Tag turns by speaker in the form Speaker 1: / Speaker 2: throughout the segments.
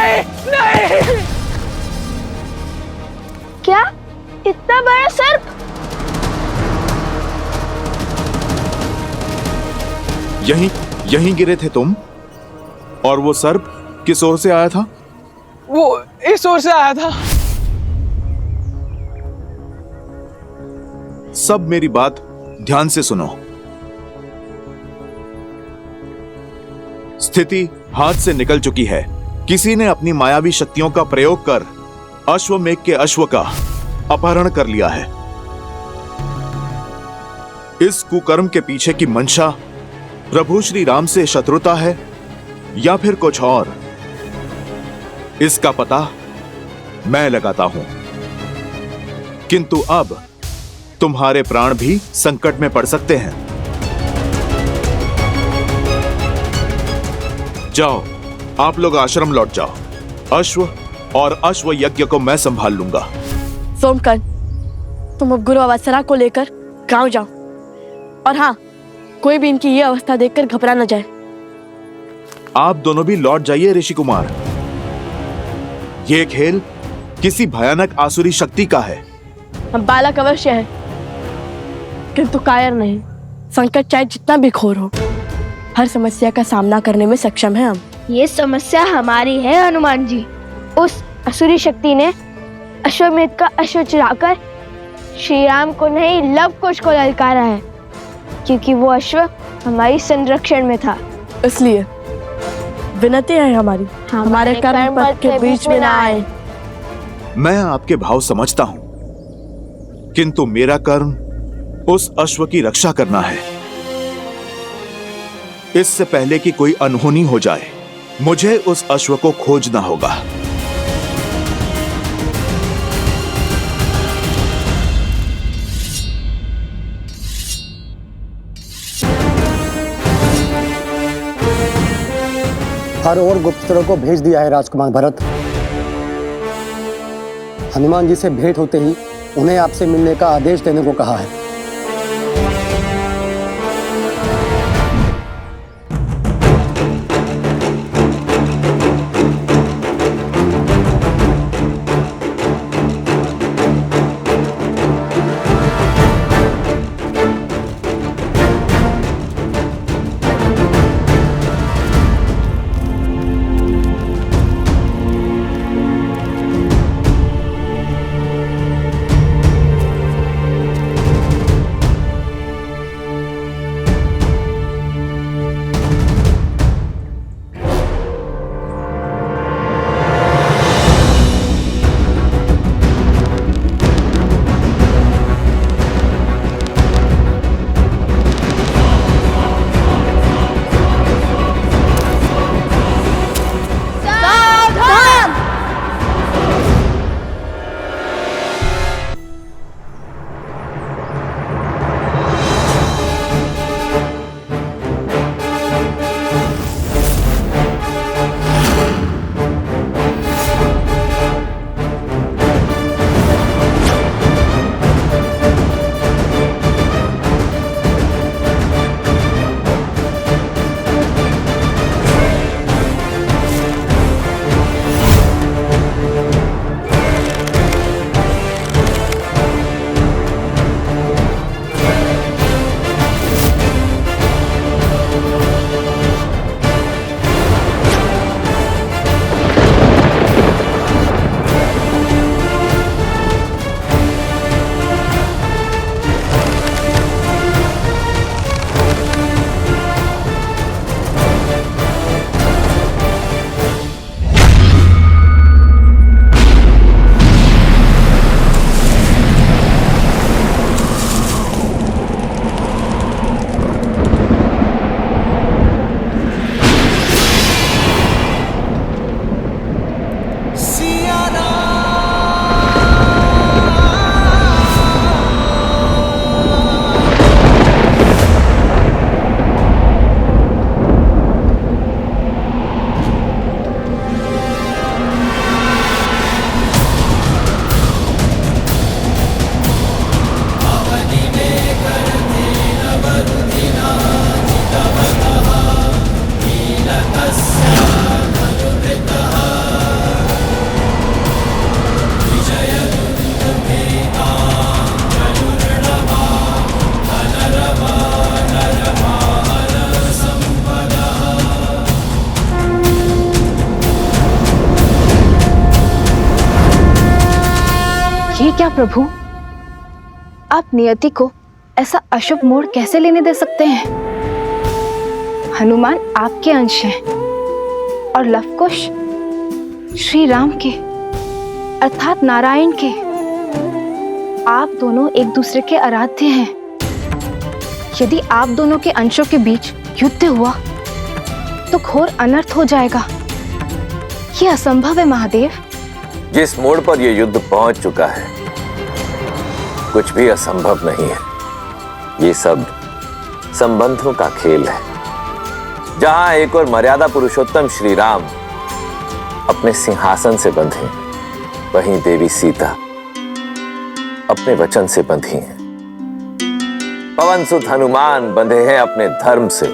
Speaker 1: नहीं नहीं।
Speaker 2: क्या इतना बड़ा सर्प?
Speaker 3: यहीं गिरे थे तुम? और वो सर्प किस ओर से आया था?
Speaker 1: वो इस ओर से आया था।
Speaker 3: सब मेरी बात ध्यान से सुनो। स्थिति हाथ से निकल चुकी है। किसी ने अपनी मायावी शक्तियों का प्रयोग कर अश्वमेघ के अश्व का अपहरण कर लिया है। इस कुकर्म के पीछे की मंशा प्रभु श्री राम से शत्रुता है या फिर कुछ और, इसका पता मैं लगाता हूं। किंतु अब तुम्हारे प्राण भी संकट में पड़ सकते हैं। जाओ, आप लोग आश्रम लौट जाओ। अश्व और अश्व यज्ञ को मैं संभाल लूंगा।
Speaker 2: सोमकन, तुम अब गुरु अवसरा को लेकर गांव जाओ। और हाँ, कोई भी इनकी ये अवस्था देखकर घबरा न जाए।
Speaker 3: आप दोनों भी लौट जाइए ऋषि कुमार। ये खेल किसी भयानक आसुरी शक्ति का है।
Speaker 2: हम बालक अवश्य है, किंतु कायर नहीं। संकट चाहे जितना भी घोर हो, हर समस्या का सामना करने में सक्षम है हम।
Speaker 4: ये समस्या हमारी है हनुमान जी। उस असुरी शक्ति ने अश्वमेध का अश्व चुराकर श्री राम को नहीं, लव कुश को ललकारा है, क्योंकि वो अश्व हमारी संरक्षण में था।
Speaker 2: इसलिए विनती है हमारी, हमारे कर्म पथ के बीच में ना आए।
Speaker 3: मैं आपके भाव समझता हूं, किंतु मेरा कर्म उस अश्व की रक्षा करना है। इससे पहले कि कोई अनहोनी हो जाए, मुझे उस अश्व को खोजना होगा।
Speaker 5: हर और गुप्तचरों को भेज दिया है राजकुमार भरत। हनुमान जी से भेंट होते ही उन्हें आपसे मिलने का आदेश देने को कहा है।
Speaker 6: क्या प्रभु, आप नियति को ऐसा अशुभ मोड़ कैसे लेने दे सकते हैं? हनुमान आपके अंश हैं और लवकुश श्री राम के अर्थात नारायण के। आप दोनों एक दूसरे के आराध्य हैं। यदि आप दोनों के अंशों के बीच युद्ध हुआ तो घोर अनर्थ हो जाएगा। ये असंभव है महादेव।
Speaker 7: जिस मोड़ पर यह युद्ध पहुंच चुका है, कुछ भी असंभव नहीं है। ये सब संबंधों का खेल है। जहां एक और मर्यादा पुरुषोत्तम श्री राम अपने सिंहासन से बंधे, वहीं देवी सीता अपने वचन से बंधी हैं। पवन सुत हनुमान बंधे हैं अपने धर्म से,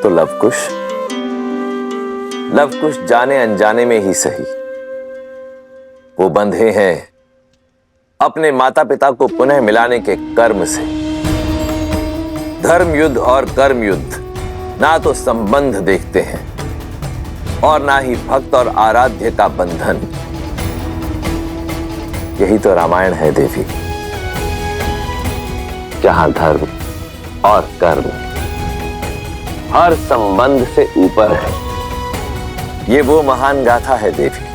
Speaker 7: तो लवकुश जाने अनजाने में ही सही, वो बंधे हैं अपने माता पिता को पुनः मिलाने के कर्म से। धर्म युद्ध और कर्म युद्ध ना तो संबंध देखते हैं और ना ही भक्त और आराध्य का बंधन। यही तो रामायण है देवी, जहां धर्म और कर्म हर संबंध से ऊपर है। ये वो महान गाथा है देवी,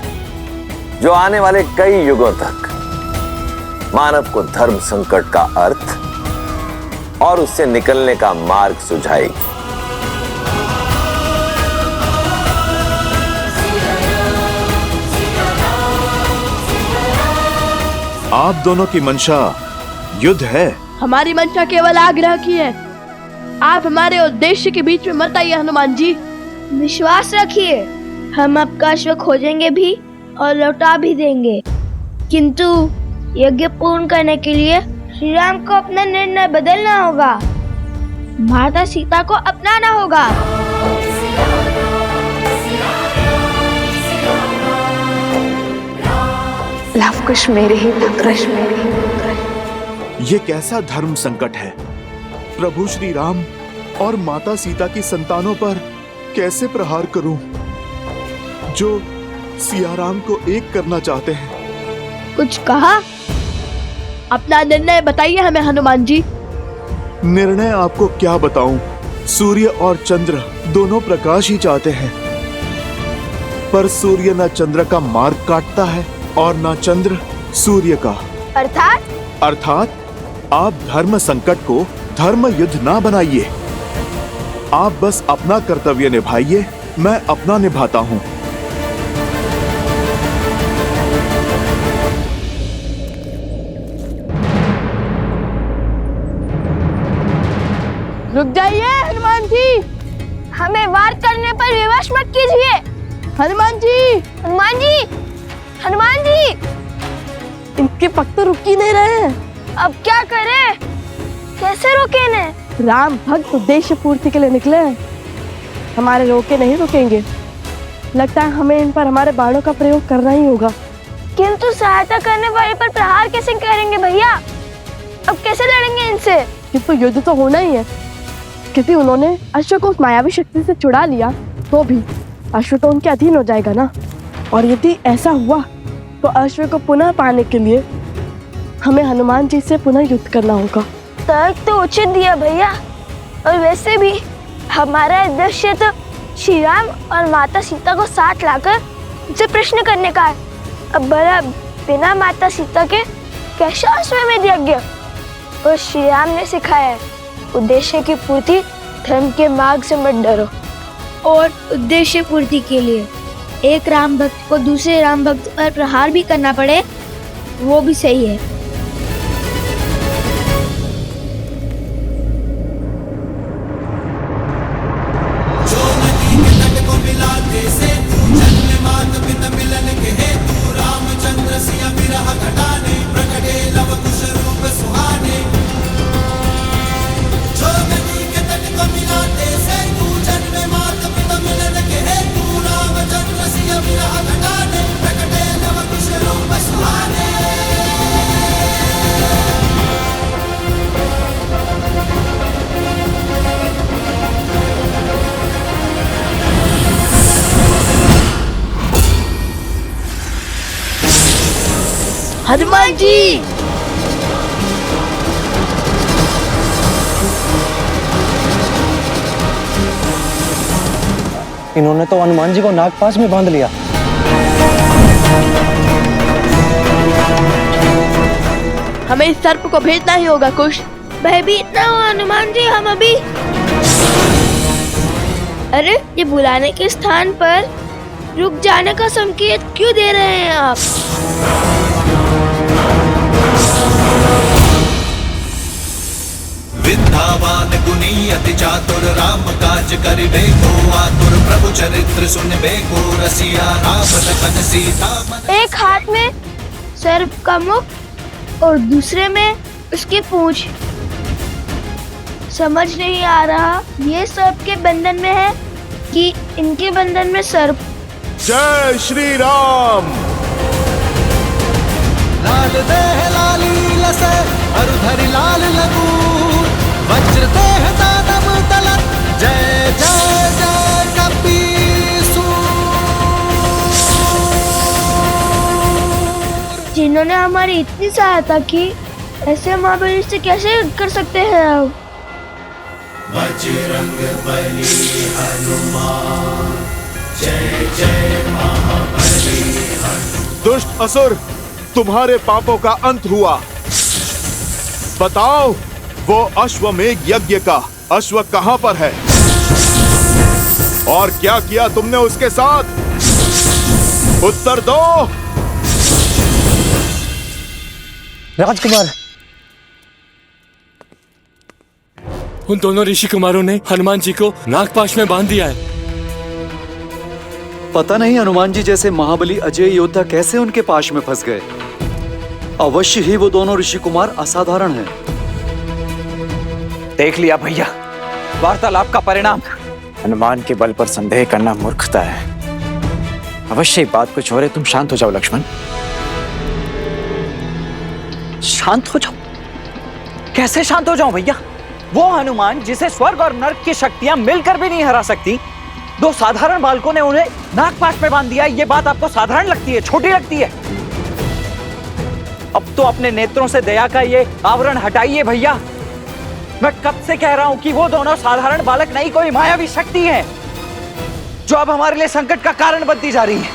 Speaker 7: जो आने वाले कई युगों तक मानव को धर्म संकट का अर्थ और उससे निकलने का मार्ग सुझाएगी।
Speaker 3: आप दोनों की मंशा युद्ध है।
Speaker 2: हमारी मंशा केवल आग्रह की है। आप हमारे उद्देश्य के बीच में मत आइए हनुमान जी।
Speaker 4: विश्वास रखिए, हम आपका अश्व खोजेंगे भी और लौटा भी देंगे, किंतु यज्ञ पूर्ण करने के लिए श्री राम को अपना निर्णय बदलना होगा। माता सीता को अपनाना होगा।
Speaker 6: लवकुश मेरे ही पुत्र,
Speaker 3: ये कैसा धर्म संकट है? प्रभु श्री राम और माता सीता की संतानों पर कैसे प्रहार करूं, जो सिया राम को एक करना चाहते हैं?
Speaker 4: कुछ कहा?
Speaker 2: अपना निर्णय बताइए हमें हनुमान जी।
Speaker 3: निर्णय आपको क्या बताऊं? सूर्य और चंद्र दोनों प्रकाश ही चाहते हैं, पर सूर्य न चंद्र का मार्ग काटता है और न चंद्र सूर्य का। अर्थात आप धर्म संकट को धर्म युद्ध ना बनाइए। आप बस अपना कर्तव्य निभाइए, मैं अपना निभाता हूं।
Speaker 2: रुक जाइए हनुमान जी।
Speaker 4: हमें वार करने पर विवश मत कीजिए।
Speaker 2: हनुमान जी,
Speaker 4: हनुमान जी, हनुमान जी,
Speaker 2: इनके पग तो रुक ही नहीं रहे हैं।
Speaker 4: अब क्या करें? कैसे रोके इन्हें?
Speaker 2: राम भक्त उद्देश्य पूर्ति के लिए निकले हैं, हमारे रोके नहीं रुकेंगे। लगता है हमें इन पर हमारे बाणों का प्रयोग करना ही होगा।
Speaker 4: किंतु सहायता करने वाले पर प्रहार कैसे करेंगे भैया? अब कैसे लड़ेंगे इनसे?
Speaker 2: किंतु युद्ध तो होना ही है, क्योंकि उन्होंने अश्व को उस मायावी शक्ति से छुड़ा लिया, तो भी अश्व तो उनके अधीन हो जाएगा ना। और यदि ऐसा हुआ तो अश्व को पुनः पाने के लिए हमें हनुमान जी से पुनः युद्ध करना होगा।
Speaker 4: तर्क तो उचित दिया भैया, और वैसे भी हमारा उद्देश्य तो श्री राम और माता सीता को साथ लाकर उनसे प्रश्न करने का है। अब भला बिना माता सीता के कैसा अश्वमेध यज्ञ? और श्री राम ने सिखाया है, उद्देश्य की पूर्ति धर्म के मार्ग से मत डरो। और उद्देश्य पूर्ति के लिए एक राम भक्त को दूसरे राम भक्त पर प्रहार भी करना पड़े, वो भी सही है। हनुमान जी।
Speaker 5: इन्होंने तो हनुमान जी को नागपाश में बांध लिया।
Speaker 2: हमें इस सर्प को भेजना ही होगा कुश।
Speaker 4: भयभीत ना हो हनुमान जी, हम अभी। अरे ये बुलाने के स्थान पर रुक जाने का संकेत क्यों दे रहे हैं आप?
Speaker 8: विद्यावान गुणी अति चातुर राम काज करिबे को आतुर प्रभु चरित्र सुनबे को रसिया राम लखन सीता मन।
Speaker 4: एक हाथ में सर्प का मुख और दूसरे में उसकी पूंछ। समझ नहीं आ रहा ये सर्प के बंधन में है कि इनके बंधन में सर्प।
Speaker 3: जय श्री राम।
Speaker 8: लाल देह लाली लसे अरुधरि लाल लगू वज्र देह दानव तलत जय जय जय कपीसु।
Speaker 4: जिन्होंने हमारी इतनी सहायता की, ऐसे महाबली से कैसे युद्ध कर सकते हैं आप?
Speaker 8: बजरंग बली हनुमान जय जय महाबली हनुमान।
Speaker 3: दुष्ट असुर, तुम्हारे पापों का अंत हुआ। बताओ वो अश्वमेघ यज्ञ का अश्व कहां पर है और क्या किया तुमने उसके साथ? उत्तर दो।
Speaker 5: राजकुमार,
Speaker 9: उन दोनों ऋषि कुमारों ने हनुमान जी को नागपाश में बांध दिया है।
Speaker 10: पता नहीं हनुमान जी जैसे महाबली अजय योद्धा कैसे उनके पाश में फंस गए। अवश्य ही वो दोनों ऋषि कुमार असाधारण हैं।
Speaker 11: देख लिया भैया, वार्तालाप का परिणाम। हनुमान के बल पर संदेह करना मूर्खता है। अवश्य बात कुछ और है। तुम शांत हो जाओ लक्ष्मण, शांत हो जाओ। कैसे शांत हो जाऊं भैया? वो हनुमान जिसे स्वर्ग और नर्क की शक्तियां मिलकर भी नहीं हरा सकती, दो साधारण बालकों ने उन्हें नागपाश में बांध दिया। ये बात आपको साधारण लगती है, छोटी लगती है? अब तो अपने नेत्रों से दया का ये आवरण हटाइए भैया। मैं कब से कह रहा हूं कि वो दोनों साधारण बालक नहीं, कोई मायावी शक्ति है जो अब हमारे लिए संकट का कारण बनती जा रही है।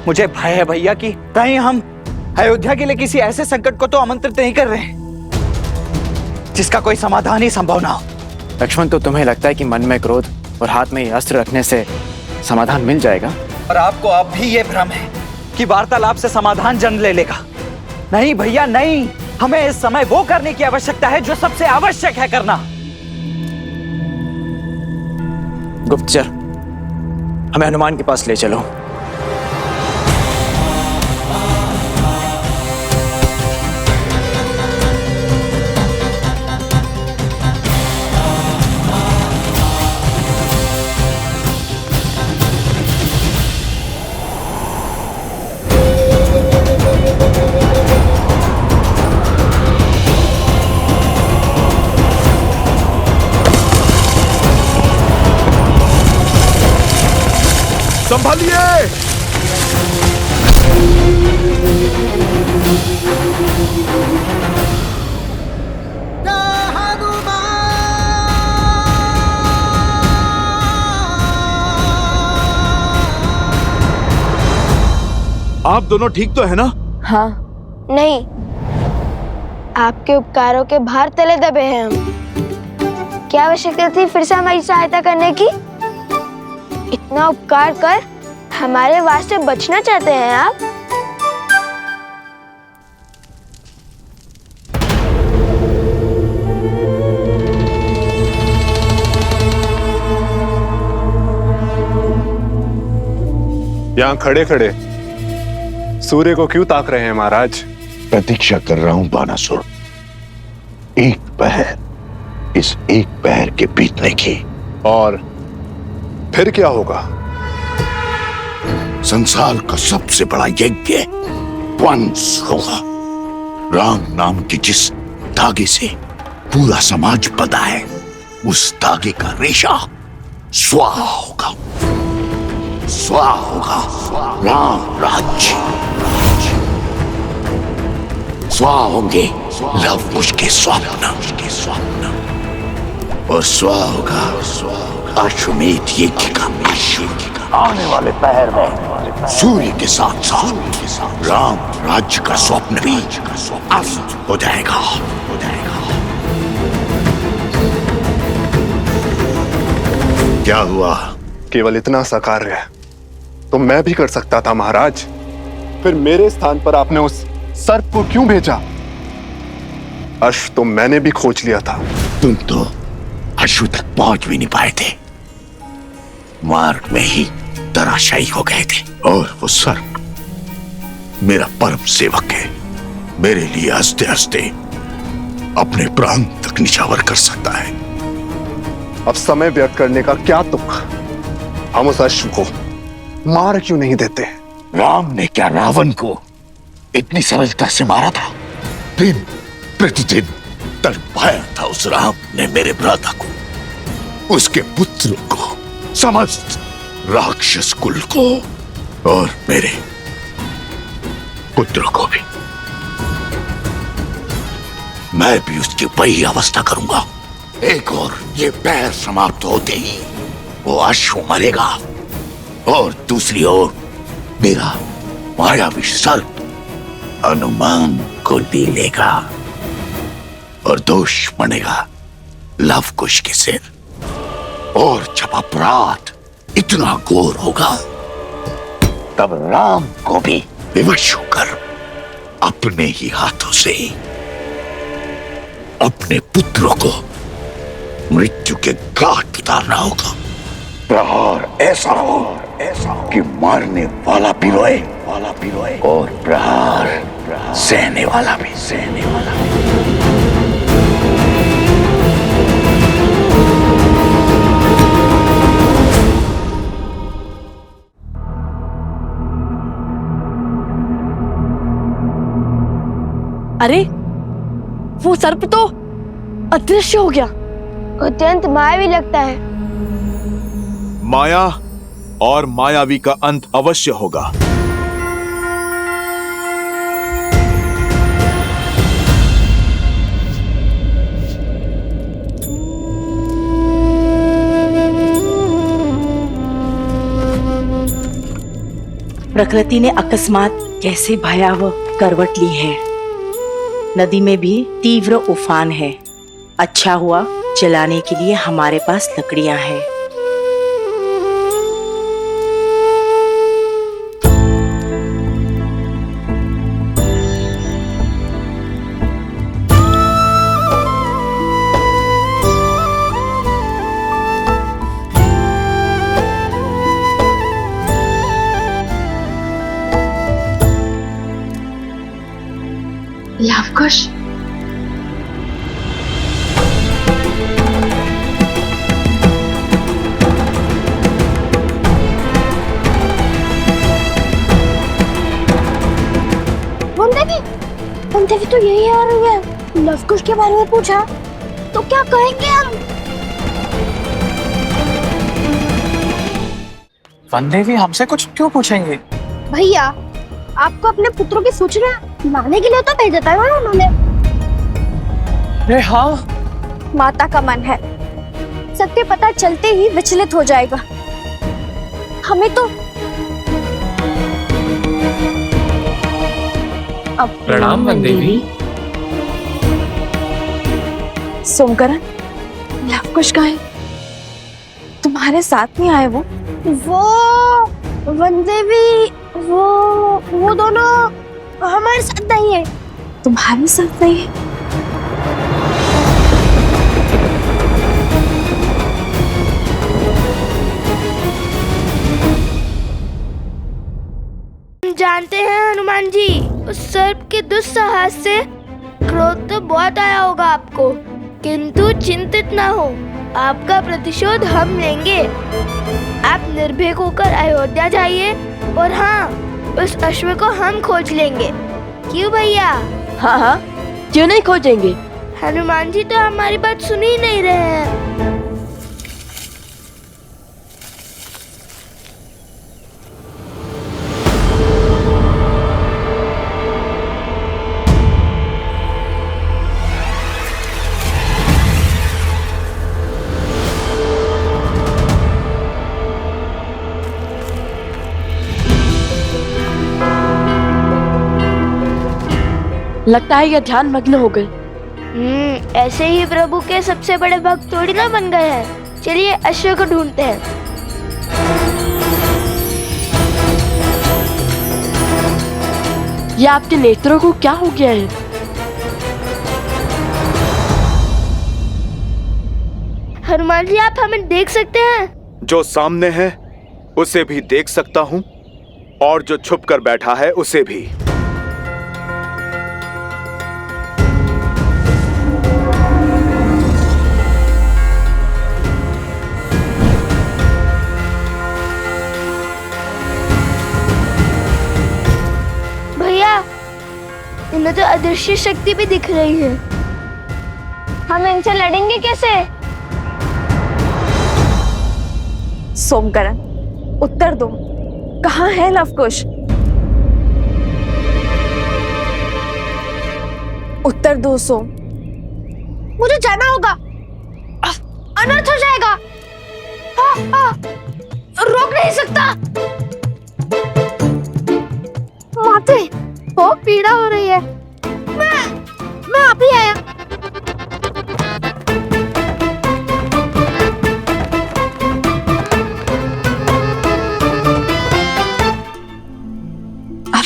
Speaker 11: मुझे भय है भैया कि कहीं हम अयोध्या के लिए किसी ऐसे संकट को तो आमंत्रित नहीं कर रहे जिसका कोई समाधान ही संभव ना हो। लक्ष्मण, तो तुम्हें लगता है कि मन में क्रोध और हाथ में अस्त्र रखने से समाधान मिल जाएगा? और आपको अब भी ये भ्रम है कि वार्तालाप से समाधान जन्म ले लेगा। नहीं भैया नहीं, हमें इस समय वो करने की आवश्यकता है जो सबसे आवश्यक है करना। गुप्तचर, हमें हनुमान के पास ले चलो।
Speaker 3: संभालिए। आप दोनों ठीक तो है ना?
Speaker 2: हाँ।
Speaker 4: नहीं, आपके उपकारों के भार तले दबे हैं हम। क्या आवश्यकता थी फिर से हमारी सहायता करने की? इतना उपकार कर हमारे वास्ते बचना चाहते हैं आप?
Speaker 12: यहाँ खड़े खड़े सूर्य को क्यों ताक रहे हैं महाराज?
Speaker 13: प्रतीक्षा कर रहा हूं बानासुर, एक पहर, इस एक पहर के बीतने की।
Speaker 12: और फिर क्या होगा?
Speaker 13: संसार का सबसे बड़ा यज्ञ वंश होगा। राम नाम की जिस धागे से पूरा समाज बंधा है, उस धागे का रेशा स्वाहा होगा, स्वाहा होगा। राम राज्य स्वाहा होंगे लव कुश के स्वप्न, और स्वाहा होगा अश्वमेध यज्ञ का अश्व। आने वाले पहर में सूर्य के साथ साथ राम राज्य का स्वप्न भी अस्त हो जाएगा। क्या हुआ?
Speaker 12: केवल इतना सा कार्य तो मैं भी कर सकता था महाराज। फिर मेरे स्थान पर आपने उस सर्प को क्यों भेजा? अश्व तो मैंने भी खोज लिया था।
Speaker 13: तुम तो अश्व तक पहुंच भी नहीं पाए थे, मार्ग में ही धराशायी हो गए थे। और वो सर्प मेरा परम सेवक है, मेरे लिए हंसते हंसते अपने प्राण तक निछावर कर सकता है।
Speaker 12: अब समय व्यर्थ करने का क्या तुक? हम उस अश्व को मार क्यों नहीं देते?
Speaker 13: राम ने क्या रावण को इतनी सरलता से मारा था? दिन प्रतिदिन तड़पाया था उस राम ने मेरे भ्राता को, उसके पुत्र को, समस्त राक्षस कुल को, और मेरे पुत्र को भी। मैं भी उसकी वही अवस्था करूंगा। एक और ये पैर समाप्त होते ही वो अश्व मरेगा, और दूसरी ओर मेरा मायावी सर्प हनुमान को ले लेगा, और दोष बनेगा लव कुश के सिर। और जब अपराध इतना घोर होगा, तब राम को भी विवश होकर अपने ही हाथों से अपने पुत्रों को मृत्यु के घाट उतारना होगा। प्रहार ऐसा हो कि मारने वाला भी रोए, और प्रहार सहने वाला भी।
Speaker 2: अरे वो सर्प तो अदृश्य हो गया।
Speaker 4: अत्यंत मायावी लगता है।
Speaker 3: माया और मायावी का अंत अवश्य होगा।
Speaker 14: प्रकृति ने अकस्मात कैसे भयावह करवट ली है। नदी में भी तीव्र उफान है। अच्छा हुआ जलाने के लिए हमारे पास लकड़ियां हैं।
Speaker 6: लवकुश,
Speaker 4: देवी तो यही आ रही है। लवकुश के बारे में पूछा तो क्या कहेंगे हम?
Speaker 11: वन देवी हमसे कुछ क्यों पूछेंगे?
Speaker 4: भैया, आपको अपने पुत्रों की सूचना लाने के लिए तो भेजा था ना उन्होंने।
Speaker 11: अरे हाँ,
Speaker 4: माता का मन है, सत्य पता चलते ही विचलित हो जाएगा। हमें तो
Speaker 1: प्रणाम वन देवी।
Speaker 6: सोमकरण, लवकुश कहाँ है? तुम्हारे साथ नहीं आए वो?
Speaker 4: वन देवी, वो दोनों हमारे साथ नहीं है।
Speaker 6: तुम्हारे साथ नहीं है?
Speaker 4: जानते हैं हनुमान जी, उस सर्प के दुस्साहस से क्रोध तो बहुत आया होगा आपको, किंतु चिंतित ना हो, आपका प्रतिशोध हम लेंगे। आप निर्भीक होकर अयोध्या जाइए, और हाँ, उस अश्व को हम खोज लेंगे। क्यों भैया?
Speaker 2: हाँ हाँ, क्यों नहीं खोजेंगे?
Speaker 4: हनुमान जी तो हमारी बात सुन ही नहीं रहे हैं।
Speaker 2: लगता है ये ध्यान मग्न हो गए।
Speaker 4: ऐसे ही प्रभु के सबसे बड़े भक्त थोड़ी ना बन गए हैं। चलिए अश्व को ढूंढते हैं।
Speaker 2: ये आपके नेत्रों को क्या हो गया है?
Speaker 4: हनुमान जी, आप हमें देख सकते हैं?
Speaker 3: जो सामने है उसे भी देख सकता हूं और जो छुप कर बैठा है उसे भी।
Speaker 4: भैया, इन्हें तो अदृश्य शक्ति भी दिख रही है। हम इनसे लड़ेंगे कैसे?
Speaker 6: सोमकरण, उत्तर दो, कहाँ है लवकुश? उत्तर दो सोम।
Speaker 4: मुझे जाना होगा, अनर्थ हो जाएगा। रोक नहीं सकता। माते, बहुत पीड़ा हो रही है। मैं अभी आया।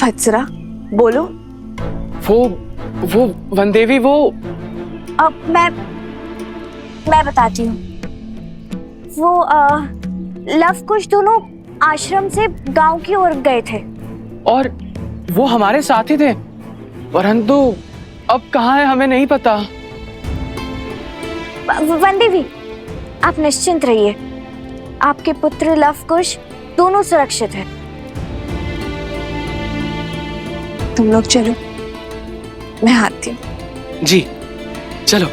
Speaker 6: वत्सरा, बोलो।
Speaker 1: वो वनदेवी, वो
Speaker 4: अब मैं बताती हूँ। वो लवकुश दोनों आश्रम से गांव की ओर गए थे
Speaker 1: और वो हमारे साथ ही थे, परंतु अब कहाँ है हमें नहीं पता।
Speaker 4: वनदेवी, आप निश्चिंत रहिए, आपके पुत्र लवकुश दोनों सुरक्षित हैं।
Speaker 6: तुम लोग चलो, मैं आती हूँ।
Speaker 1: जी चलो।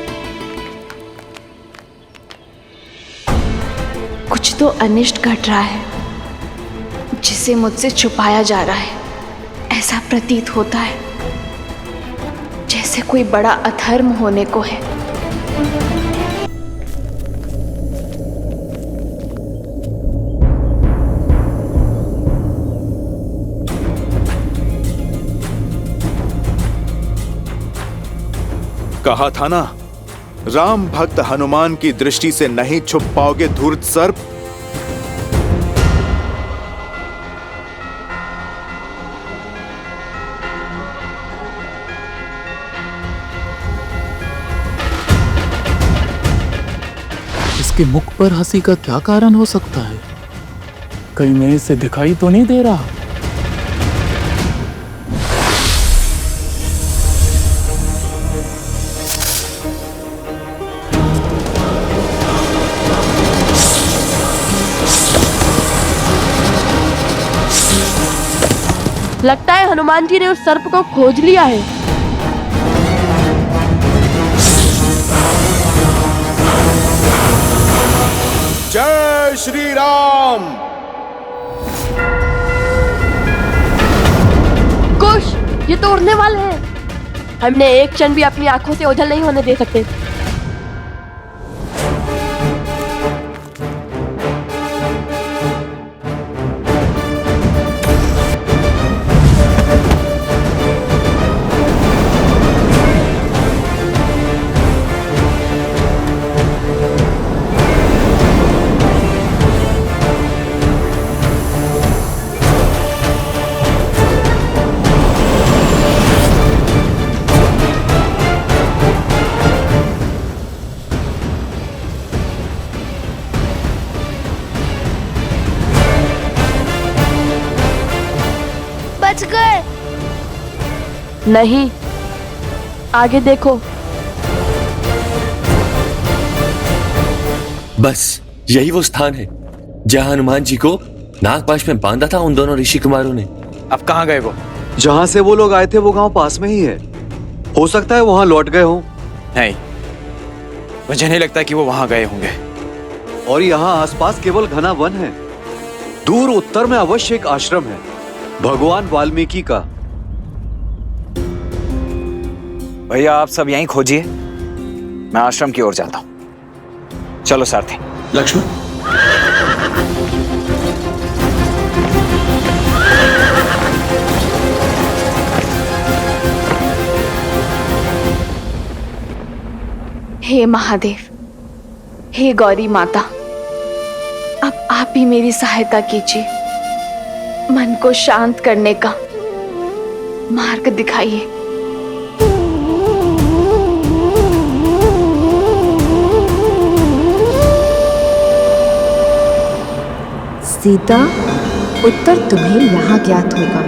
Speaker 6: कुछ तो अनिष्ट घट रहा है जिसे मुझसे छुपाया जा रहा है। ऐसा प्रतीत होता है जैसे कोई बड़ा अधर्म होने को है।
Speaker 3: कहा था ना, राम भक्त हनुमान की दृष्टि से नहीं छुप पाओगे धूर्त सर्प।
Speaker 15: इसके मुख पर हंसी का क्या कारण हो सकता है? कहीं मेरे से दिखाई तो नहीं दे रहा?
Speaker 2: लगता है हनुमान जी ने उस सर्प को खोज लिया है।
Speaker 3: जय श्री राम।
Speaker 2: कुश, ये तो उड़ने वाले हैं। हमने एक क्षण भी अपनी आंखों से ओझल नहीं होने दे सकते।
Speaker 4: बच गए।
Speaker 2: नहीं, आगे देखो।
Speaker 9: बस यही वो स्थान है जहां हनुमान जी को नागपाश में बांधा था उन दोनों ऋषि कुमारों ने।
Speaker 10: अब कहाँ गए वो? जहाँ से वो लोग आए थे वो गांव पास में ही है। हो सकता है वहां लौट गए हों।
Speaker 11: नहीं, मुझे नहीं लगता कि वो वहां गए होंगे।
Speaker 10: और यहाँ आसपास केवल घना वन है। दूर उत्तर में अवश्य एक आश्रम है, भगवान वाल्मीकि का।
Speaker 11: भैया आप सब यहीं खोजिए, मैं आश्रम की ओर जाता हूं। चलो सारथी।
Speaker 9: लक्ष्मण,
Speaker 6: हे महादेव, हे गौरी माता, अब आप ही मेरी सहायता कीजिए। मन को शांत करने का मार्ग दिखाइए।
Speaker 16: सीता, उत्तर तुम्हें यहाँ ज्ञात होगा।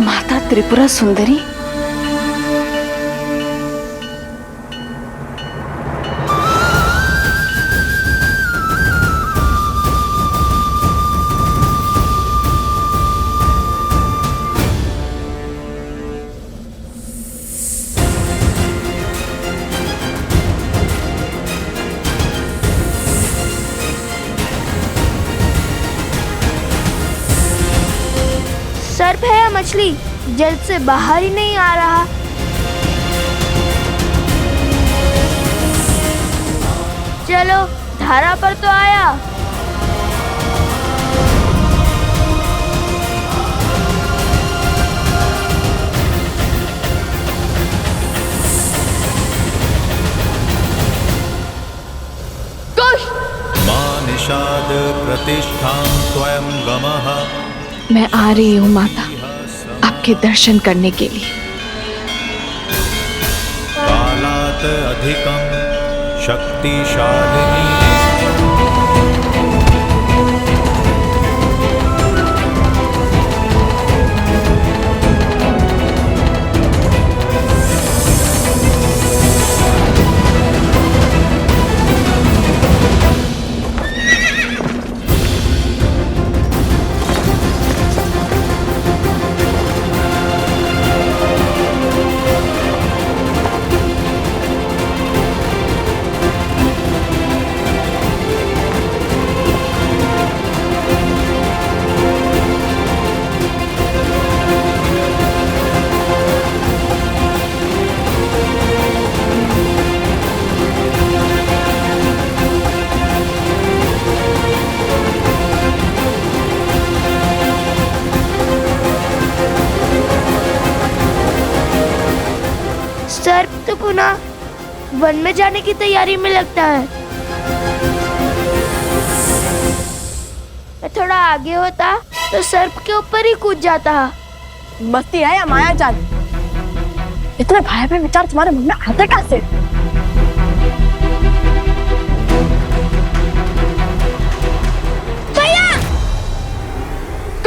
Speaker 6: माता त्रिपुरा सुंदरी,
Speaker 4: सर्प है या मछली, जल से बाहर ही नहीं आ रहा। चलो, धारा पर तो आया।
Speaker 8: मां निषाद प्रतिष्ठां त्वयं गमः।
Speaker 6: मैं आ रही हूँ माता, आपके दर्शन करने के लिए।
Speaker 8: कालात् अधिकं शक्तिशालिनी।
Speaker 4: सर्प तो पुनः वन में जाने की तैयारी में लगता है। मैं थोड़ा आगे होता तो सर्प के ऊपर ही कूद जाता।
Speaker 2: मस्ती है या माया जाल? इतने भयावह विचार तुम्हारे मन में आते कैसे?
Speaker 4: भैया!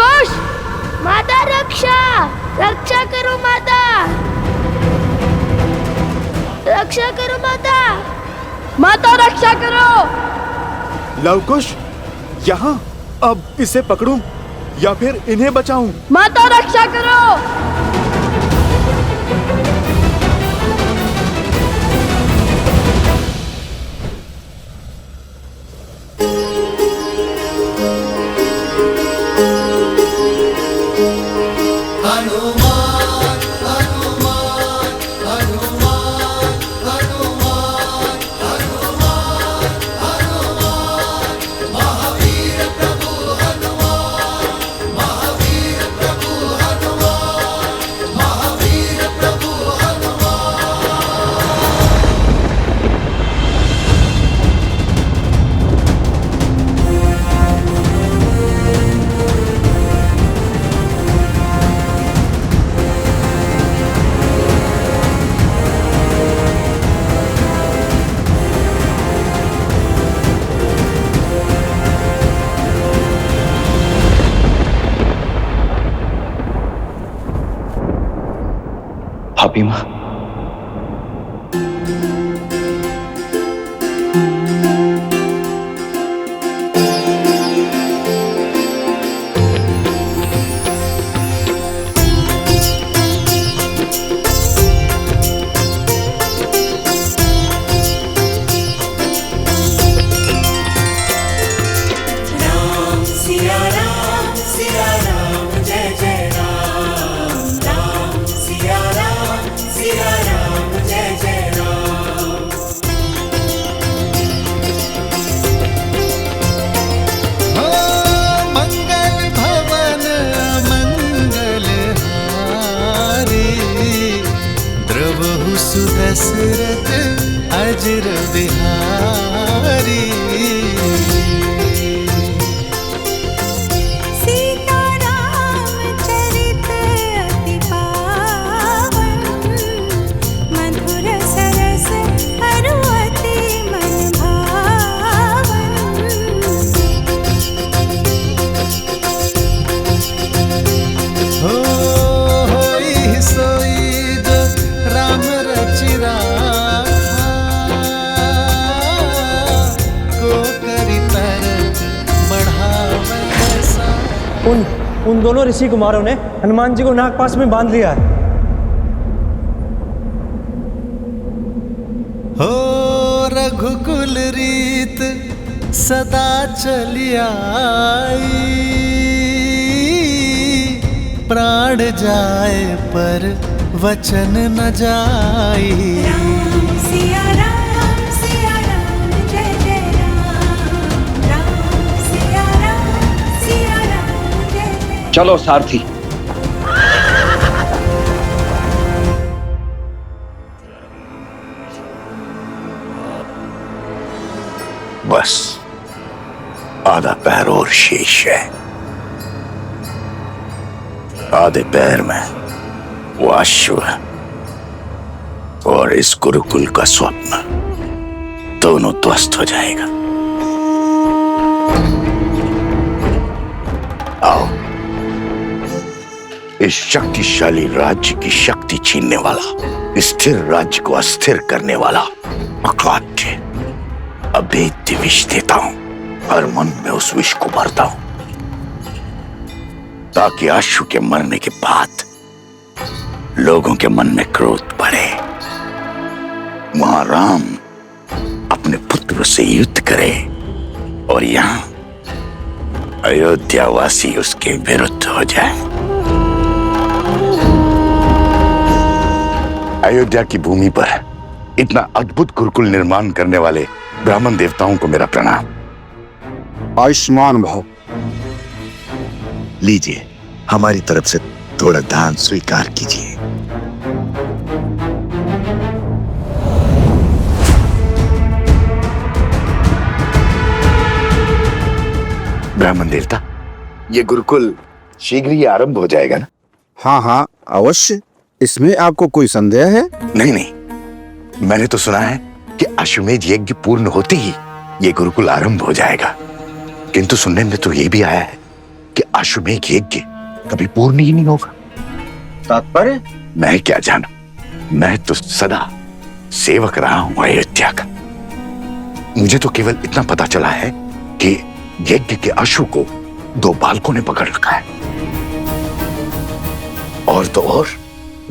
Speaker 4: कुश! माता रक्षा! रक्षा करो माता! रक्षा करो माता!
Speaker 2: माता रक्षा करो!
Speaker 3: लवकुश, यहाँ अब इसे पकड़ूं या फिर इन्हें बचाऊं?
Speaker 2: माता रक्षा करो!
Speaker 17: अभिमा,
Speaker 8: सिया राम जय जय राम, राम सिया राम, सिया दशरथ अजर बिहारी।
Speaker 17: उन दोनों ऋषि कुमारों ने हनुमान जी को नागपाश में बांध लिया है।
Speaker 8: हो रघुकुल रीत सदा चली आई, प्राण जाए पर वचन न जाई।
Speaker 11: चलो सारथी।
Speaker 13: बस आधा पैर और शेष है। आधे पैर में वो अश्व और इस गुरुकुल का स्वप्न दोनों ध्वस्त हो जाएगा। आओ, इस शक्तिशाली राज्य की शक्ति छीनने वाला, स्थिर राज्य को अस्थिर करने वाला अकाट्य अभेद्य विष देता हूं। हर मन में उस विष को भरता हूं ताकि अश्व के मरने के बाद लोगों के मन में क्रोध बढ़े। वहां राम अपने पुत्र से युद्ध करे और यहां अयोध्यावासी उसके विरुद्ध हो जाए। अयोध्या की भूमि पर इतना अद्भुत गुरुकुल निर्माण करने वाले ब्राह्मण देवताओं को मेरा प्रणाम।
Speaker 12: आयुष्मान भव।
Speaker 13: लीजिए, हमारी तरफ से थोड़ा दान स्वीकार कीजिए। ब्राह्मण देवता, ये गुरुकुल शीघ्र ही आरंभ हो जाएगा ना?
Speaker 12: हाँ हाँ अवश्य। इसमें आपको कोई संदेह है?
Speaker 13: नहीं नहीं, मैंने तो सुना है कि अश्वमेध यज्ञ पूर्ण होते ही ये गुरुकुल आरंभ हो जाएगा, किंतु सुनने में तो ये भी आया है कि अश्वमेध यज्ञ कभी पूर्ण ही नहीं होगा।
Speaker 12: तात्पर्य?
Speaker 13: मैं क्या जानूं, मैं तो सदा सेवक रहा हूं अयोध्या का। मुझे तो केवल इतना पता चला है कि यज्ञ के अश्व को 2 बालकों ने पकड़ रखा है, और तो और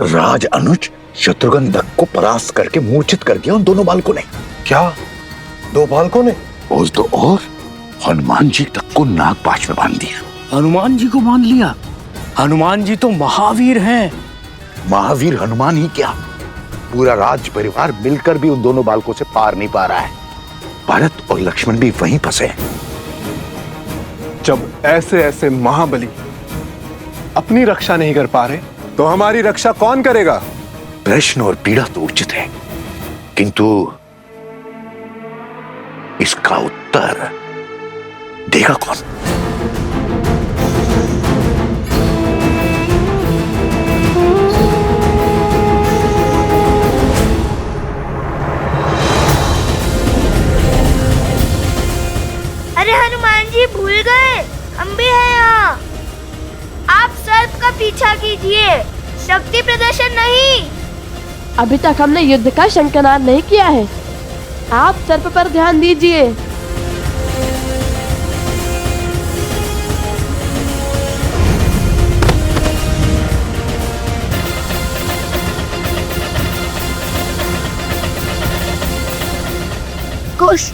Speaker 13: राज अनुज शत्रुघ्न दत्त को परास्त करके मूर्छित कर दिया उन दोनों बालकों ने।
Speaker 12: क्या 2 बालकों ने?
Speaker 13: और तो और हनुमान जी तक को नागपाश में बांध दिया।
Speaker 1: हनुमान जी को बांध लिया? हनुमान जी तो महावीर हैं।
Speaker 13: महावीर हनुमान ही क्या, पूरा राज परिवार मिलकर भी उन दोनों बालकों से पार नहीं पा रहा है। भरत और लक्ष्मण भी वहीं फंसे हैं।
Speaker 12: जब ऐसे ऐसे महाबली अपनी रक्षा नहीं कर पा रहे तो हमारी रक्षा कौन करेगा?
Speaker 13: प्रश्न और पीड़ा तो उचित है, किंतु इसका उत्तर देगा कौन?
Speaker 4: अरे हनुमान जी भूल गए, हम भी हैं यहाँ। आप सर्प का पीछा कीजिए, शक्ति प्रदर्शन नहीं।
Speaker 2: अभी तक हमने युद्ध का शंखनाद नहीं किया है, आप सर्प पर ध्यान दीजिए। कुश,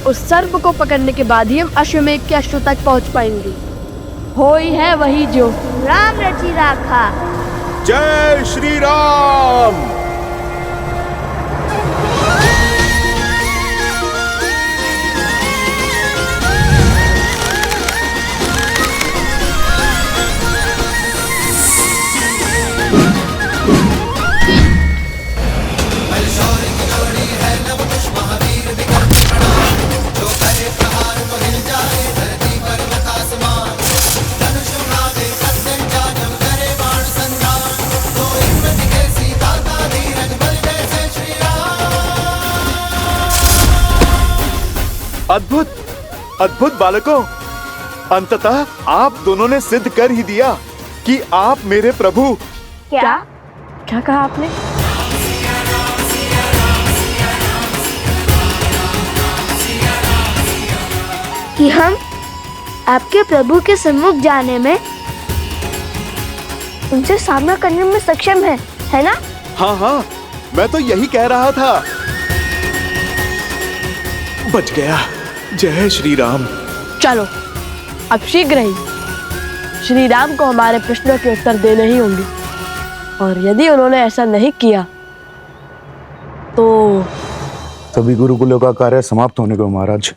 Speaker 2: उस सर्प को पकड़ने के बाद ही हम अश्वमेध के अश्व तक पहुंच पाएंगे। होई है वही जो
Speaker 4: राम रची राखा।
Speaker 3: जय श्री राम। अद्भुत, अद्भुत बालकों, अंततः आप दोनों ने सिद्ध कर ही दिया कि आप मेरे प्रभु।
Speaker 2: क्या क्या कहा आपने?
Speaker 4: कि हम आपके प्रभु के सम्मुख जाने में, उनसे सामना करने में सक्षम है ना?
Speaker 3: हाँ हाँ, मैं तो यही कह रहा था। बच गया। जय श्री राम।
Speaker 2: चलो अब शीघ्र ही श्री राम को हमारे प्रश्नों के उत्तर देने ही होंगे, और यदि उन्होंने ऐसा नहीं किया तो
Speaker 12: सभी गुरुकुलों का कार्य समाप्त होने को महाराज।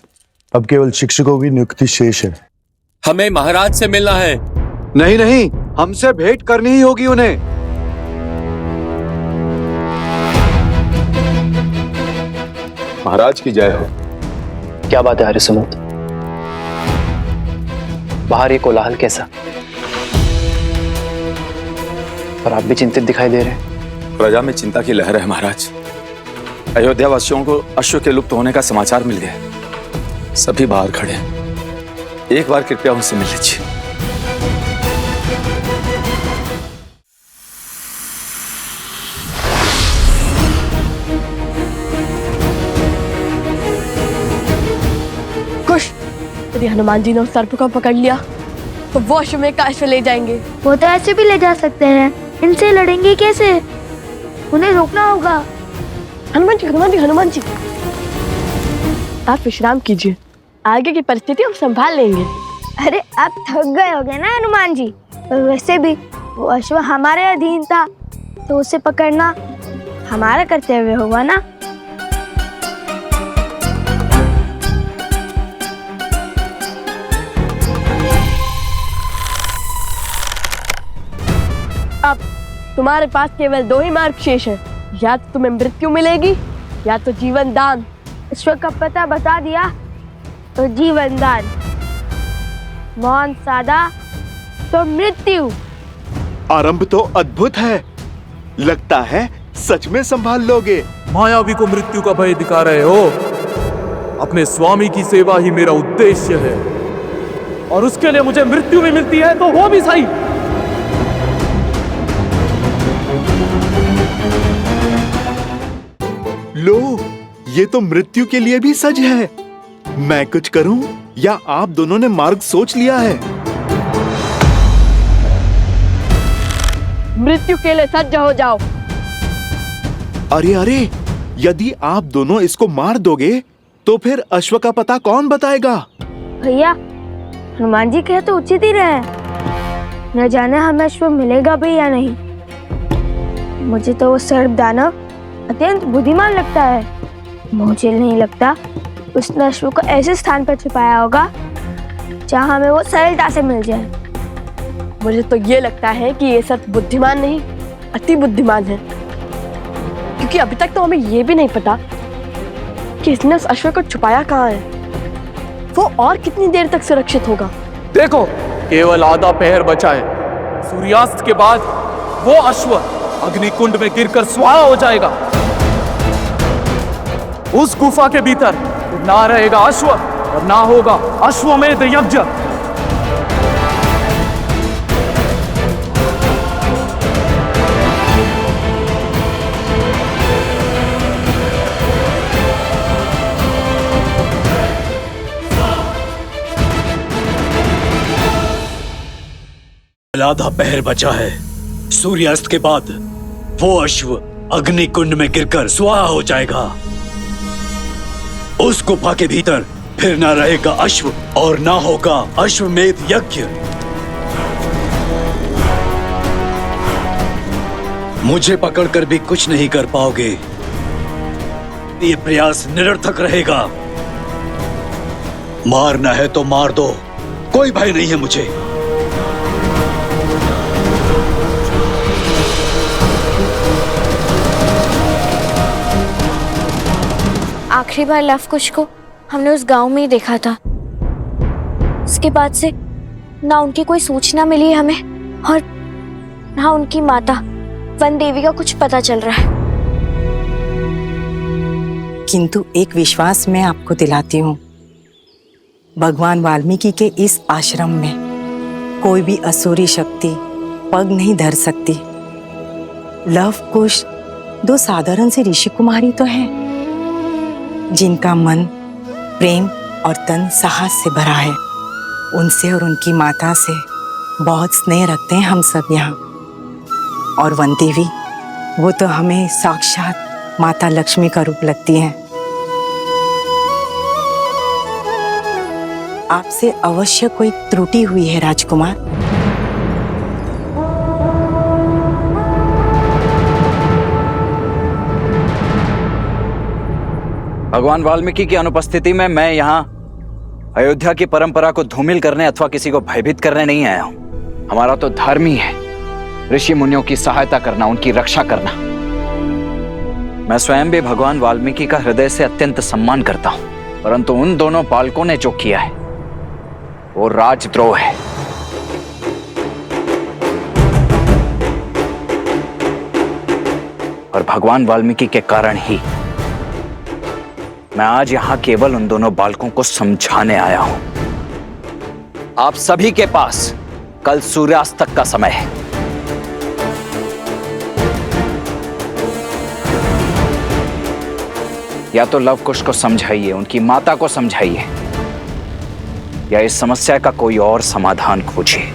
Speaker 12: अब केवल शिक्षकों की नियुक्ति शेष है।
Speaker 9: हमें महाराज से मिलना है।
Speaker 10: नहीं नहीं, हमसे भेंट करनी ही होगी उन्हें।
Speaker 12: महाराज की जय हो।
Speaker 1: क्या बात है हरिसमुद्र, बाहर ये कोलाहल कैसा? और आप भी चिंतित दिखाई दे रहे हैं।
Speaker 18: प्रजा में चिंता की लहर है महाराज। अयोध्या वासियों को अश्व के लुप्त होने का समाचार मिल गया। सभी बाहर खड़े हैं, एक बार कृपया उनसे मिल लीजिए।
Speaker 2: खुश, यदि हनुमान जी ने उस सर्प को पकड़ लिया तो वो अश्वमेध का अश्व ले जाएंगे।
Speaker 4: वो तो ऐसे भी ले जा सकते हैं, इनसे लड़ेंगे कैसे? उन्हें रोकना होगा।
Speaker 2: हनुमान जी, हनुमान जी, हनुमान जी, आप विश्राम कीजिए, आगे की परिस्थिति हम संभाल लेंगे।
Speaker 4: अरे आप थक गए होगे ना हनुमान जी। वैसे भी वो अश्व हमारे अधीन था, तो उसे पकड़ना हमारा कर्तव्य होगा ना।
Speaker 2: अब तुम्हारे पास केवल दो ही मार्ग शेष है, या तो तुम्हें मृत्यु मिलेगी या तो जीवन दान।
Speaker 4: ईश्वर का पता बता दिया तो जीवन दान, मौन साधा तो मृत्यु।
Speaker 3: आरंभ तो अद्भुत है, लगता है सच में संभाल लोगे।
Speaker 15: मायावी को मृत्यु का भय दिखा रहे हो। अपने स्वामी की सेवा ही मेरा उद्देश्य है, और उसके लिए मुझे मृत्यु भी मिलती है तो वो भी सही।
Speaker 3: लो, ये तो मृत्यु के लिए भी सज है। मैं कुछ करूं या आप दोनों ने मार्ग सोच लिया है?
Speaker 2: मृत्यु के लिए सज्ज हो जाओ।
Speaker 3: अरे अरे, यदि आप दोनों इसको मार दोगे तो फिर अश्व का पता कौन बताएगा?
Speaker 4: भैया, हनुमान जी कहे तो उचित ही रहे। न जाने हमें अश्व मिलेगा भी या नहीं। मुझे तो वो सर्प दानव अत्यंत बुद्धिमान लगता है। मुझे नहीं लगता उसने अश्व को ऐसे स्थान पर छुपाया होगा जहां हमें वो सरलता से मिल जाए।
Speaker 2: मुझे तो ये लगता है कि ये सर्प बुद्धिमान नहीं, अति बुद्धिमान है, क्योंकि अभी तक तो हमें ये भी नहीं पता कि इसने उस अश्व को छुपाया कहाँ है। वो और कितनी देर तक सुरक्षित होगा?
Speaker 15: देखो, केवल आधा पहर बचा है। सूर्यास्त के बाद वो अश्व अग्निकुंड में गिरकर स्वाहा हो जाएगा। उस गुफा के भीतर ना रहेगा अश्व और ना होगा अश्वमेध यज्ञ।
Speaker 19: आधा पहर बचा है। सूर्यास्त के बाद वो अश्व अग्निकुंड में गिरकर स्वाहा हो जाएगा। उस गुफा के भीतर फिर ना रहेगा अश्व और ना होगा अश्वमेध यज्ञ। मुझे पकड़कर भी कुछ नहीं कर पाओगे। ये प्रयास निरर्थक रहेगा। मारना है तो मार दो, कोई भय नहीं है मुझे।
Speaker 4: आखिरी बार लवकुश को हमने उस गांव में ही देखा था। उसके बाद से ना उनकी कोई सूचना मिली हमें, और ना उनकी माता वन देवी का कुछ पता चल रहा है।
Speaker 14: किंतु एक विश्वास मैं आपको दिलाती हूँ, भगवान वाल्मीकि के इस आश्रम में कोई भी असुरी शक्ति पग नहीं धर सकती। लव कुश दो साधारण से ऋषि कुमारी तो हैं, जिनका मन प्रेम और तन साहस से भरा है। उनसे और उनकी माता से बहुत स्नेह रखते हैं हम सब यहाँ। और वन देवी, वो तो हमें साक्षात माता लक्ष्मी का रूप लगती हैं। आपसे अवश्य कोई त्रुटि हुई है राजकुमार।
Speaker 10: भगवान वाल्मीकि की अनुपस्थिति में मैं यहाँ अयोध्या की परंपरा को धूमिल करने अथवा किसी को भयभीत करने नहीं आया हूँ। हमारा तो धर्म ही है ऋषि मुनियों की सहायता करना, उनकी रक्षा करना। मैं स्वयं भी भगवान वाल्मीकि का हृदय से अत्यंत सम्मान करता हूँ, परंतु उन दोनों बालकों ने जो किया है वो राजद्रोह है। और भगवान वाल्मीकि के कारण ही मैं आज यहां केवल उन दोनों बालकों को समझाने आया हूं। आप सभी के पास कल सूर्यास्त तक का समय है। या तो लव कुश को समझाइए, उनकी माता को समझाइए, या इस समस्या का कोई और समाधान खोजिए।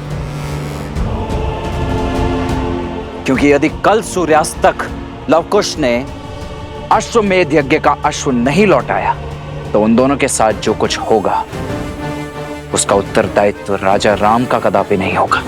Speaker 10: क्योंकि यदि कल सूर्यास्त तक लवकुश ने अश्वमेध यज्ञ का अश्व नहीं लौटाया तो उन दोनों के साथ जो कुछ होगा उसका उत्तरदायित्व राजा राम का कदापि नहीं होगा।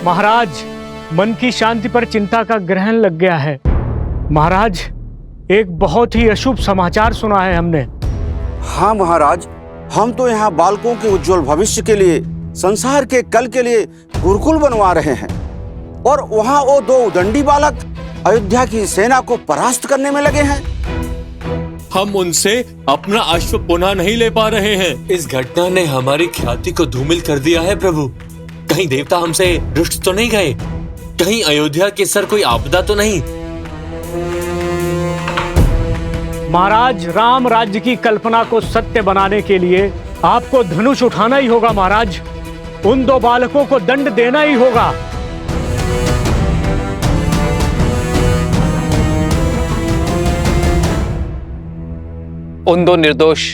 Speaker 17: महाराज, मन की शांति पर चिंता का ग्रहण लग गया है। महाराज, एक बहुत ही अशुभ समाचार सुना है हमने।
Speaker 20: हाँ महाराज, हम तो यहाँ बालकों के उज्जवल भविष्य के लिए, संसार के कल के लिए गुरुकुल बनवा रहे हैं, और वहाँ वो दो उदंडी बालक अयोध्या की सेना को परास्त करने में लगे हैं।
Speaker 9: हम उनसे अपना अश्व पुनः नहीं ले पा रहे हैं। इस घटना ने हमारी ख्याति को धूमिल कर दिया है प्रभु। कहीं देवता हमसे रुष्ट तो नहीं गए? कहीं अयोध्या के सर कोई आपदा तो नहीं?
Speaker 17: महाराज, राम राज्य की कल्पना को सत्य बनाने के लिए आपको धनुष उठाना ही होगा महाराज। उन दो बालकों को दंड देना ही होगा।
Speaker 21: उन दो निर्दोष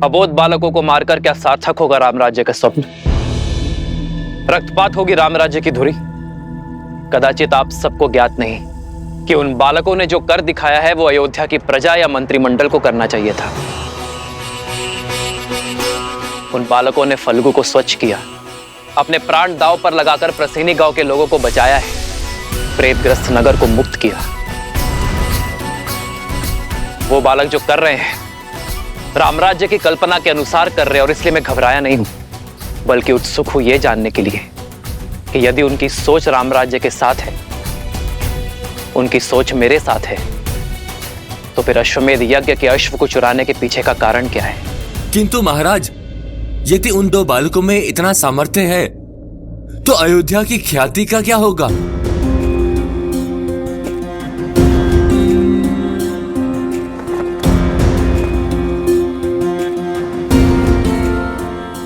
Speaker 21: अबोध बालकों को मारकर क्या सार्थक होगा राम राज्य का स्वप्न? रक्तपात होगी राम राज्य की धुरी। कदाचित आप सबको ज्ञात नहीं कि उन बालकों ने जो कर दिखाया है वो अयोध्या की प्रजा या मंत्रिमंडल को करना चाहिए था। उन बालकों ने फल्गु को स्वच्छ किया, अपने प्राण दांव पर लगाकर प्रसेनी गांव के लोगों को बचाया है, प्रेतग्रस्त नगर को मुक्त किया। वो बालक जो कर रहे हैं रामराज्य की कल्पना के अनुसार कर रहे हैं, और इसलिए मैं घबराया नहीं हूं, बल्कि उत्सुक हूं ये जानने के लिए कि यदि उनकी सोच रामराज्य के साथ है, उनकी सोच मेरे साथ है, तो फिर अश्वमेध यज्ञ के अश्व को चुराने के पीछे का कारण क्या है?
Speaker 9: किंतु महाराज, यदि उन दो बालकों में इतना सामर्थ्य है तो अयोध्या की ख्याति का क्या होगा?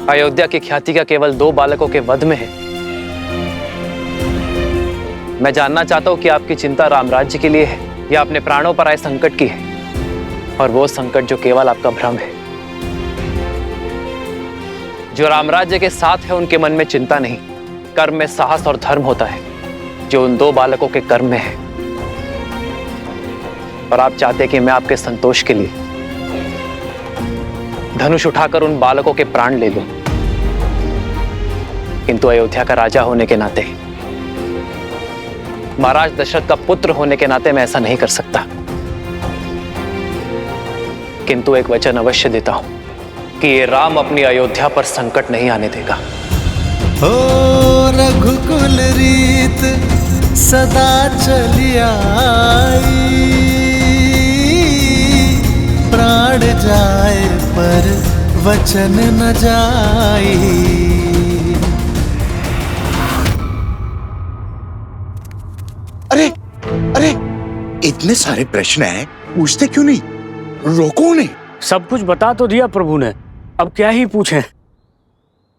Speaker 21: अयोध्या की ख्याति का केवल दो बालकों के वध में है। मैं जानना चाहता हूं कि आपकी चिंता रामराज्य के लिए है या अपने प्राणों पर आए संकट की है, और वो संकट जो केवल आपका भ्रम है। जो रामराज्य के साथ है उनके मन में चिंता नहीं, कर्म में साहस और धर्म होता है, जो उन 2 बालकों के कर्म में है। और आप चाहते कि मैं आपके संतोष के लिए धनुष उठाकर उन बालकों के प्राण ले लूं, किंतु अयोध्या का राजा होने के नाते, महाराज दशरथ का पुत्र होने के नाते मैं ऐसा नहीं कर सकता। किंतु एक वचन अवश्य देता हूं कि ये राम अपनी अयोध्या पर संकट नहीं आने देगा।
Speaker 8: ओ रघुकुल रीत सदा चली आई, प्राण जाए पर वचन न जाई।
Speaker 13: अरे अरे, इतने सारे प्रश्न हैं, पूछते क्यों नहीं? रोको उन्हें।
Speaker 17: सब कुछ बता तो दिया प्रभु ने, अब क्या ही पूछें।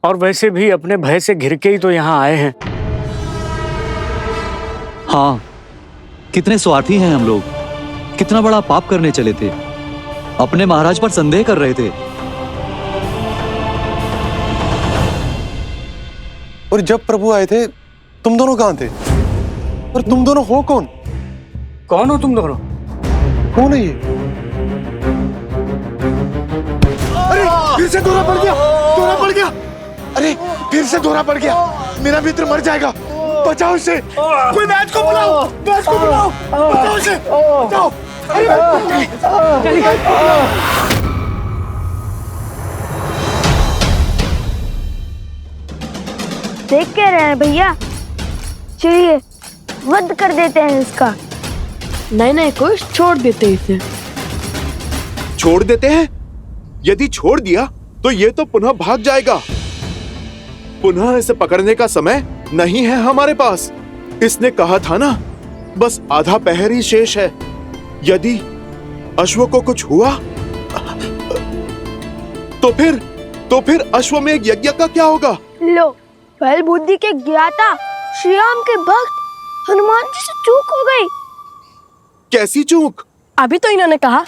Speaker 17: और वैसे भी अपने भय से घिर के ही तो यहाँ आए हैं।
Speaker 7: हाँ, कितने स्वार्थी हैं हम लोग, कितना बड़ा पाप करने चले थे, अपने महाराज पर संदेह कर रहे थे।
Speaker 12: और जब प्रभु आए थे तुम दोनों कहाँ थे? और तुम दोनों हो कौन?
Speaker 17: कौन हो तुम दोनों?
Speaker 12: कौन है ये? अरे फिर से दौरा पड़ गया, दौरा पड़ गया। अरे फिर से दौरा पड़ गया, मेरा मित्र मर जाएगा, बचाओ इसे। कोई वैद्य को बुलाओ, वैद्य को बुलाओ, बचाओ इसे, बचाओ।
Speaker 4: देख के रहे हैं भैया, चलिए वध कर देते हैं इसका।
Speaker 2: नहीं कुछ छोड़ देते इसे।
Speaker 3: छोड़ देते हैं? यदि छोड़ दिया तो ये तो पुनः भाग जाएगा। पुनः इसे पकड़ने का समय नहीं है हमारे पास। इसने कहा था ना, बस आधा पहर ही शेष है। यदि अश्व को कुछ हुआ तो फिर अश्वमेध यज्ञ का क्या होगा?
Speaker 4: लो, बल बुद्धि के ज्ञाता श्री राम के भक्त हनुमान जी से चूक हो गई।
Speaker 3: कैसी चूक?
Speaker 2: अभी तो इन्होंने कहा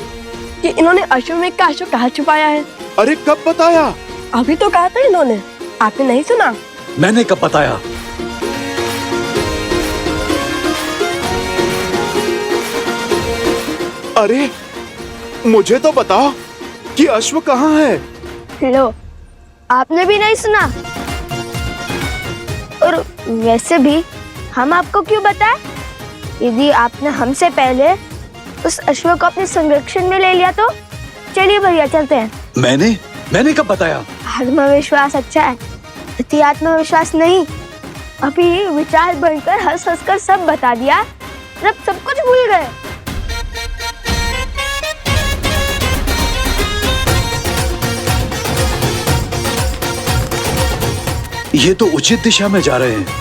Speaker 2: कि इन्होंने अश्वमेध का अश्व कहाँ छुपाया है।
Speaker 3: अरे कब बताया?
Speaker 2: अभी तो कहा था इन्होंने, आपने नहीं सुना?
Speaker 19: मैंने कब बताया?
Speaker 3: अरे मुझे तो बताओ कि अश्व कहाँ है?
Speaker 4: लो, आपने भी नहीं सुना। और वैसे भी हम आपको क्यों बताएं? यदि आपने हमसे पहले उस अश्व को अपने संरक्षण में ले लिया तो चलिए भैया चलते हैं।
Speaker 19: मैंने कब बताया?
Speaker 4: आत्मविश्वास अच्छा है, अति आत्मविश्वास नहीं। अभी विचार बनकर हंस हंस कर सब बता दिया, अब सब कुछ भूल गए।
Speaker 19: ये तो उचित दिशा में जा रहे हैं।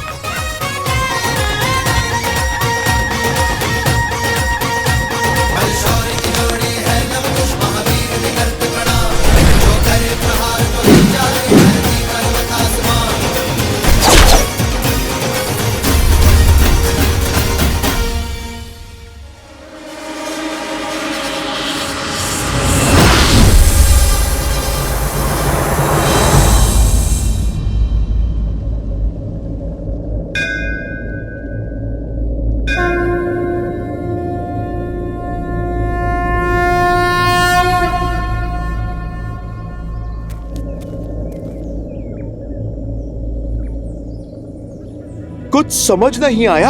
Speaker 3: कुछ समझ नहीं आया,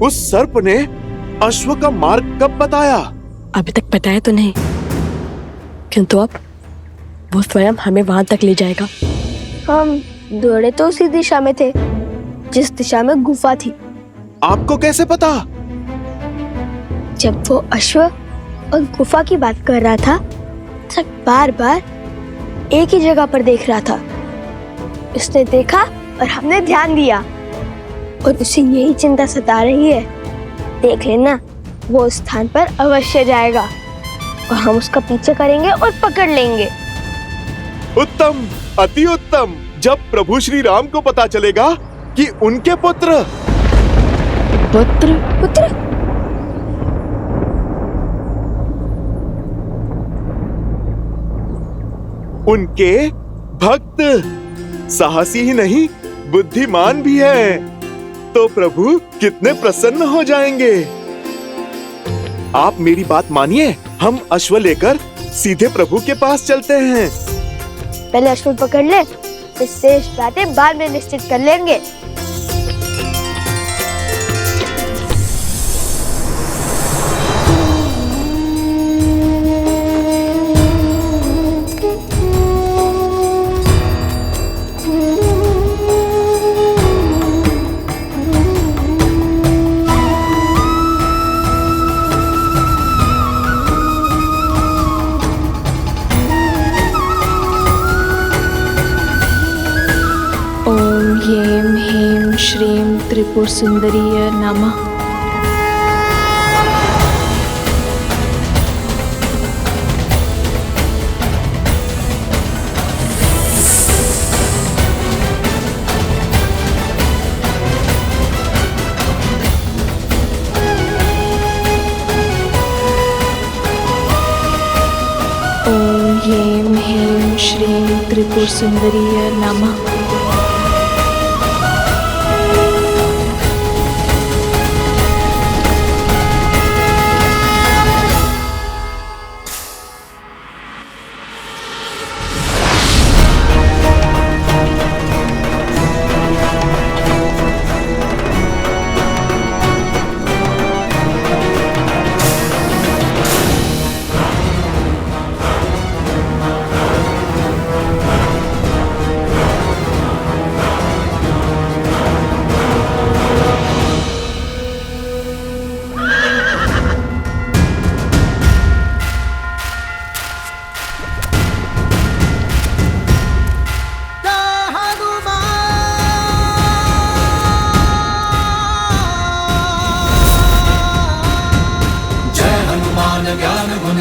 Speaker 3: उस सर्प ने अश्व का मार्ग कब बताया?
Speaker 2: अभी तक बताया तो नहीं, किंतु अब वो स्वयं हमें वहां तक ले जाएगा।
Speaker 4: हम दौड़े तो उसी दिशा में थे जिस दिशा में गुफा थी।
Speaker 3: आपको कैसे पता?
Speaker 4: जब वो अश्व और गुफा की बात कर रहा था, तब बार बार एक ही जगह पर देख रहा था। उसने देखा और हमने ध्यान दिया, और उसे यही चिंता सता रही है। देख लेना, वो उस स्थान पर अवश्य जाएगा और हम उसका पीछे करेंगे और पकड़ लेंगे।
Speaker 3: उत्तम, अति उत्तम। जब प्रभु श्री राम को पता चलेगा कि उनके पुत्र उनके भक्त साहसी ही नहीं बुद्धिमान भी है। तो प्रभु कितने प्रसन्न हो जाएंगे। आप मेरी बात मानिए, हम अश्व लेकर सीधे प्रभु के पास चलते हैं।
Speaker 4: पहले अश्व पकड़ ले, फिर शेष बातें बाद में निश्चित कर लेंगे।
Speaker 16: ह्रीं ह्रीं श्रीं त्रिपुर सुंदरीय नमः। ओम ह्रीं ह्रीं श्रीं त्रिपुर सुंदरीय नमः।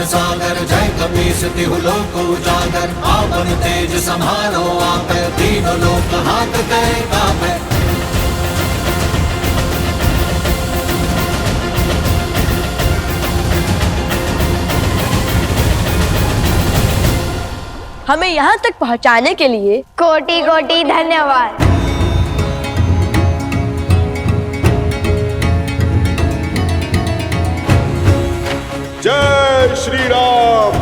Speaker 8: सागर जय कपीस तिहु लोक उजागर। आपन तेज समारो आपे, तीनों लोक हाथ करे कापे।
Speaker 2: हमें यहाँ तक पहुँचाने के लिए
Speaker 4: कोटि कोटि धन्यवाद।
Speaker 3: जय श्री राम।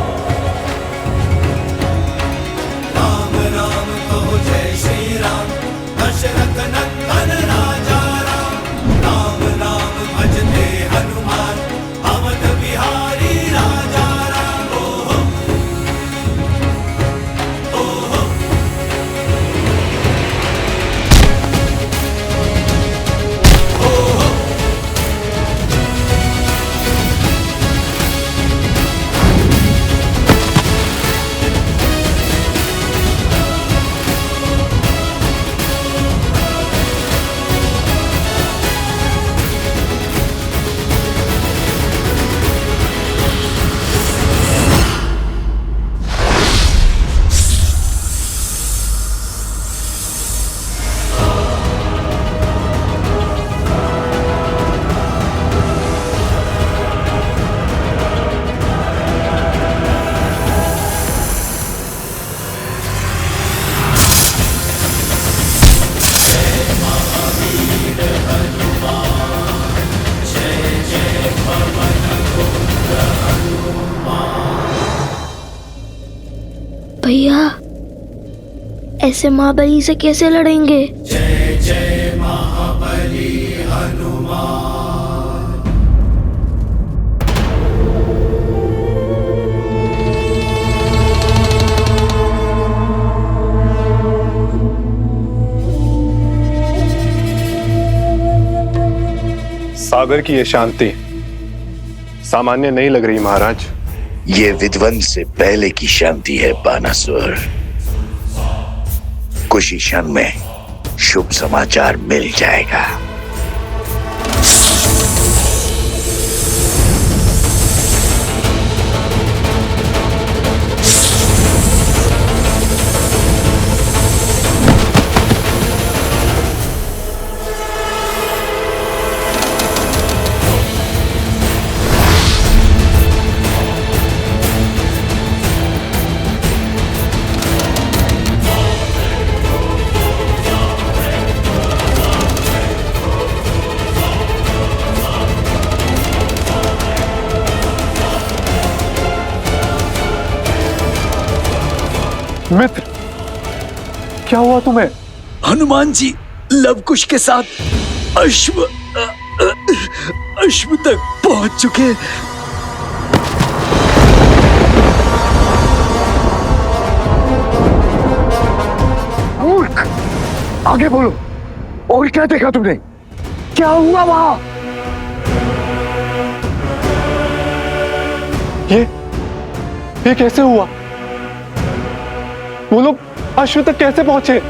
Speaker 8: राम राम कहो जय श्री राम, दशरथ नंदन राजा राम। राम राम भजते हनुमान, अवध बिहारी राजा राम। ओहो ओहो ओहो।
Speaker 4: भैया, ऐसे महाबली से कैसे लड़ेंगे?
Speaker 8: जय जय महाबली हनुमान।
Speaker 5: सागर की ये शांति सामान्य नहीं लग रही महाराज।
Speaker 13: ये विध्वंस से पहले की शांति है बानासुर। कुछ ही क्षण में शुभ समाचार मिल जाएगा।
Speaker 5: मित्र, क्या हुआ तुम्हें?
Speaker 19: हनुमान जी लव कुश के साथ अश्व तक पहुंच चुके।
Speaker 12: मूर्ख, आगे बोलो, और क्या देखा तुमने? क्या हुआ वहां?
Speaker 5: ये कैसे हुआ? वो लोग अश्व तक कैसे पहुंचे?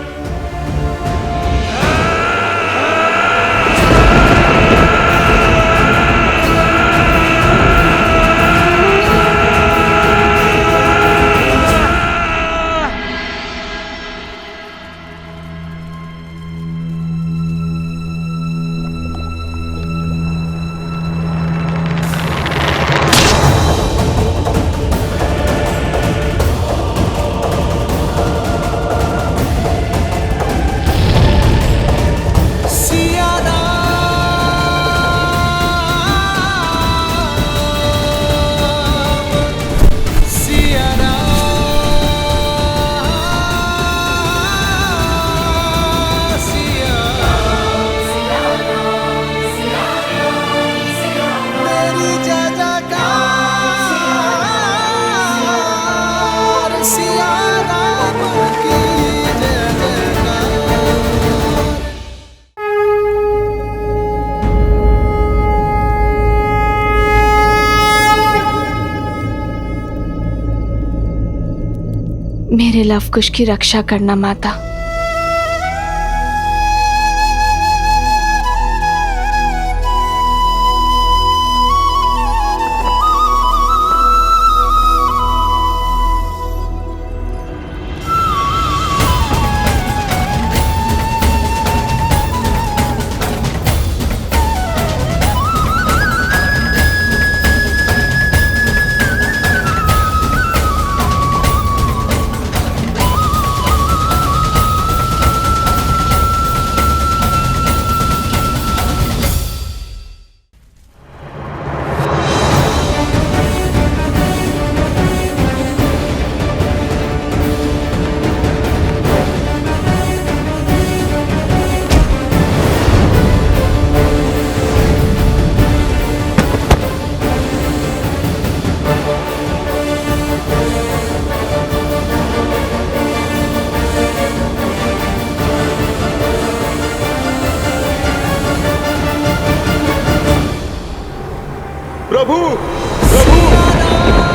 Speaker 16: मेरे लव कुश की रक्षा करना माता।
Speaker 3: प्रभु, प्रभु!